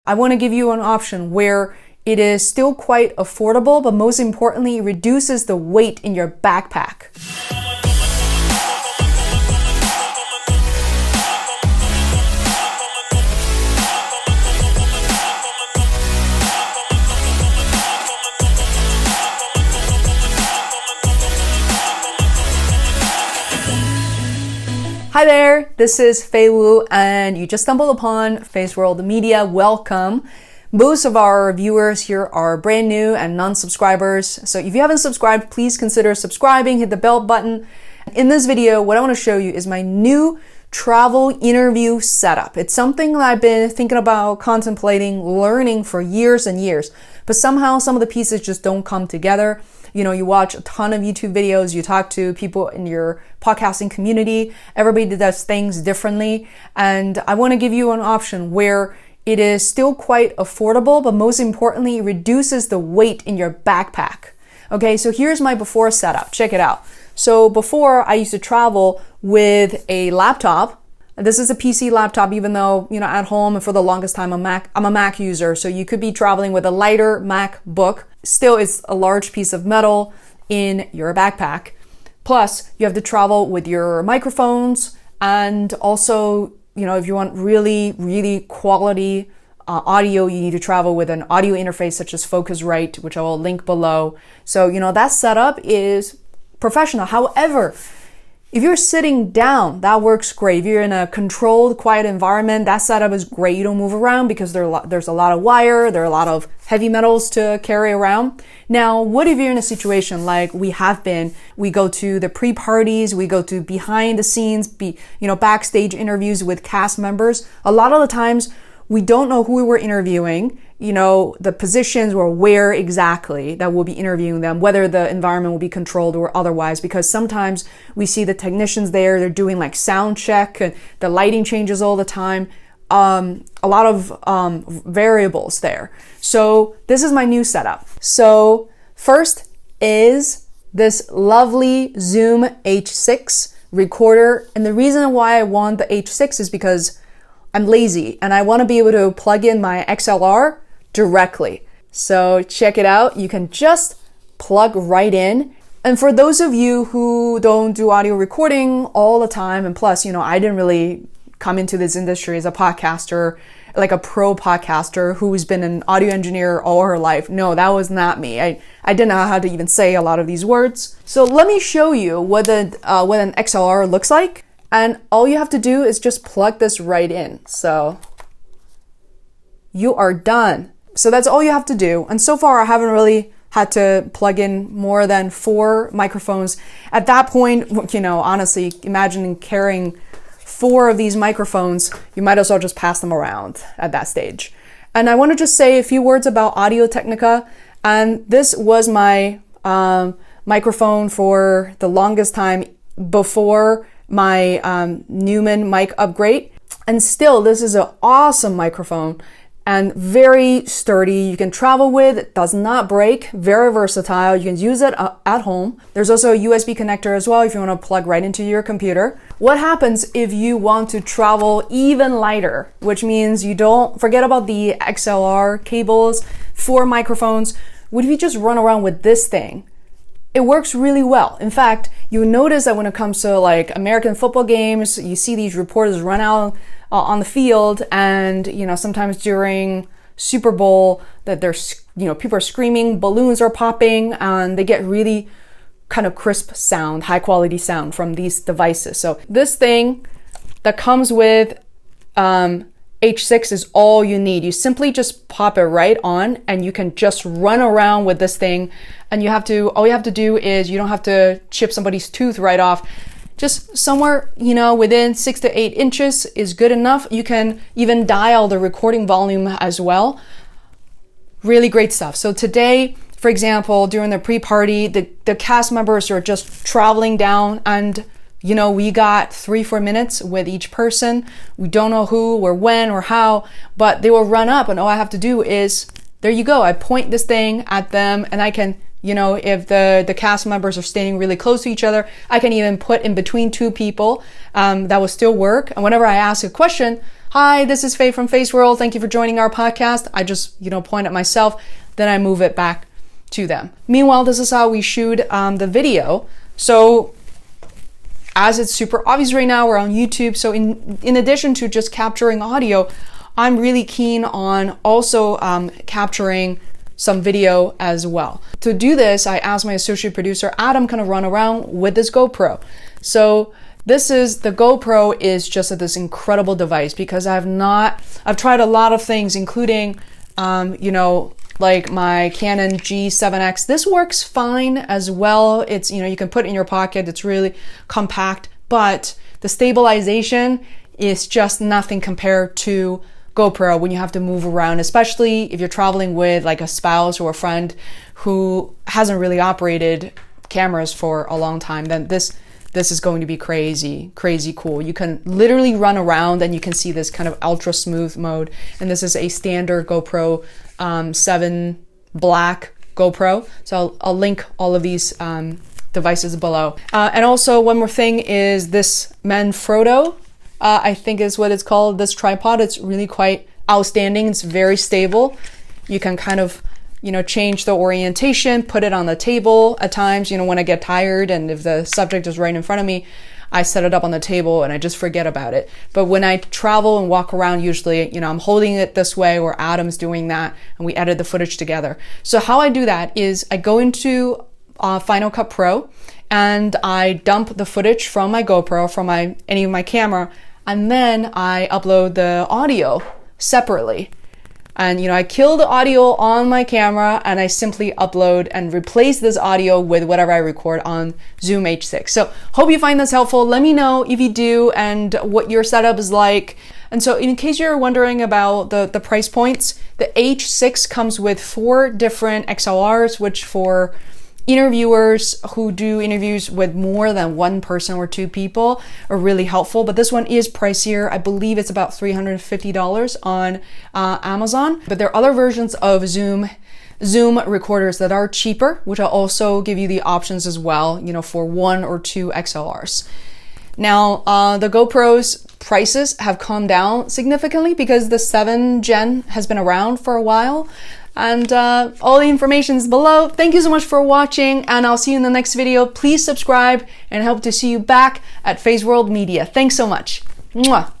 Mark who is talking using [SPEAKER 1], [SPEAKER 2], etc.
[SPEAKER 1] I want to give you an option where it is still quite affordable, but most importantly, it reduces the weight in your backpack. Hi there, this is Fei Wu, and you just stumbled upon Feisworld Media. Welcome. Most of our viewers here are brand new and non-subscribers, so if you haven't subscribed, please consider subscribing, hit the bell button. In this video, what I want to show you is my new travel interview setup. It's something that I've been thinking about, contemplating, learning for years and years, but somehow some of the pieces just don't come together. You know, you watch a ton of YouTube videos, you talk to people in your podcasting community, everybody does things differently, and I want to give you an option where it is still quite affordable, but most importantly, it reduces the weight in your backpack. Okay, so here's my before setup. Check it out. So before, I used to travel with a laptop. This is a PC laptop, even though, you know, at home and for the longest time, I'm a Mac user. So you could be traveling with a lighter MacBook. Still, it's a large piece of metal in your backpack. Plus, you have to travel with your microphones, and also, you know, if you want really, really quality audio, you need to travel with an audio interface such as Focusrite, which I will link below. So, you know, that setup is professional. However, if you're sitting down, that works great. If you're in a controlled, quiet environment, that setup is great. You don't move around because there's a lot of wire, there are a lot of heavy metals to carry around. Now, what if you're in a situation like we have been? We go to the pre-parties, we go to behind the scenes, backstage interviews with cast members. A lot of the times, we don't know who we're interviewing, you know, the positions or where exactly that we'll be interviewing them, whether the environment will be controlled or otherwise, because sometimes we see the technicians there, they're doing like sound check and the lighting changes all the time. A lot of variables there. So this is my new setup. So first is this lovely Zoom H6 recorder. And the reason why I want the H6 is because I'm lazy and I want to be able to plug in my XLR directly. So check it out. You can just plug right in. And for those of you who don't do audio recording all the time, and plus, you know, I didn't really come into this industry as a podcaster, like a pro podcaster who's been an audio engineer all her life. No, that was not me. I didn't know how to even say a lot of these words. So let me show you what an XLR looks like. And all you have to do is just plug this right in. So you are done. So that's all you have to do. And so far, I haven't really had to plug in more than 4 microphones. At that point, you know, honestly, imagine carrying 4 of these microphones, you might as well just pass them around at that stage. And I want to just say a few words about Audio Technica. And this was my microphone for the longest time before my Neumann mic upgrade. And still, this is an awesome microphone and very sturdy. You can travel with, it does not break, very versatile. You can use it at home. There's also a USB connector as well if you want to plug right into your computer. What happens if you want to travel even lighter, which means you don't forget about the XLR cables, 4 microphones. What if you just run around with this thing? It works really well. In fact, you notice that when it comes to like American football games, you see these reporters run out on the field, and you know, sometimes during Super Bowl that there's, you know, people are screaming, balloons are popping, and they get really kind of crisp sound, high quality sound from these devices. So this thing that comes with H6 is all you need. You simply just pop it right on and you can just run around with this thing, and all you have to do is, you don't have to chip somebody's tooth right off. Just somewhere, you know, within 6 to 8 inches is good enough. You can even dial the recording volume as well. Really great stuff. So today, for example, during the pre-party, the cast members are just traveling down, and you know, we got 3-4 minutes with each person. We don't know who or when or how, but they will run up, and all I have to do is, there you go. I point this thing at them, and I can, you know, if the cast members are standing really close to each other, I can even put in between 2 people. That will still work. And whenever I ask a question, hi, this is Faye from Feisworld. Thank you for joining our podcast. I just, point at myself, then I move it back to them. Meanwhile, this is how we shoot the video. So as it's super obvious right now, we're on YouTube. So in addition to just capturing audio, I'm really keen on also capturing some video as well. To do this, I asked my associate producer, Adam, kind of run around with this GoPro. So the GoPro is just this incredible device because I've tried a lot of things, including, like my Canon G7X. This works fine as well. It's, you can put it in your pocket. It's really compact, but the stabilization is just nothing compared to GoPro when you have to move around, especially if you're traveling with like a spouse or a friend who hasn't really operated cameras for a long time. Then this is going to be crazy cool. You can literally run around and you can see this kind of ultra smooth mode. And this is a standard GoPro 7 black GoPro. So I'll link all of these devices below. And also one more thing is this Manfrotto, I think is what it's called, this tripod. It's really quite outstanding. It's very stable. You can kind of, change the orientation, put it on the table at times, when I get tired and if the subject is right in front of me, I set it up on the table and I just forget about it. But when I travel and walk around, usually, I'm holding it this way or Adam's doing that and we edit the footage together. So how I do that is I go into Final Cut Pro and I dump the footage from my GoPro, from any of my camera, and then I upload the audio separately. And, I kill the audio on my camera and I simply upload and replace this audio with whatever I record on Zoom H6. So hope you find this helpful. Let me know if you do and what your setup is like. And so in case you're wondering about the price points, the H6 comes with 4 different XLRs, which for interviewers who do interviews with more than one person or 2 people are really helpful. But this one is pricier. I believe it's about $350 on Amazon. But there are other versions of Zoom recorders that are cheaper, which will also give you the options as well, for 1 or 2 XLRs. Now, the GoPro's prices have come down significantly because the 7 Gen has been around for a while. And all the information is below. Thank you so much for watching, and I'll see you in the next video. Please subscribe, and I hope to see you back at Feisworld Media. Thanks so much. Mwah.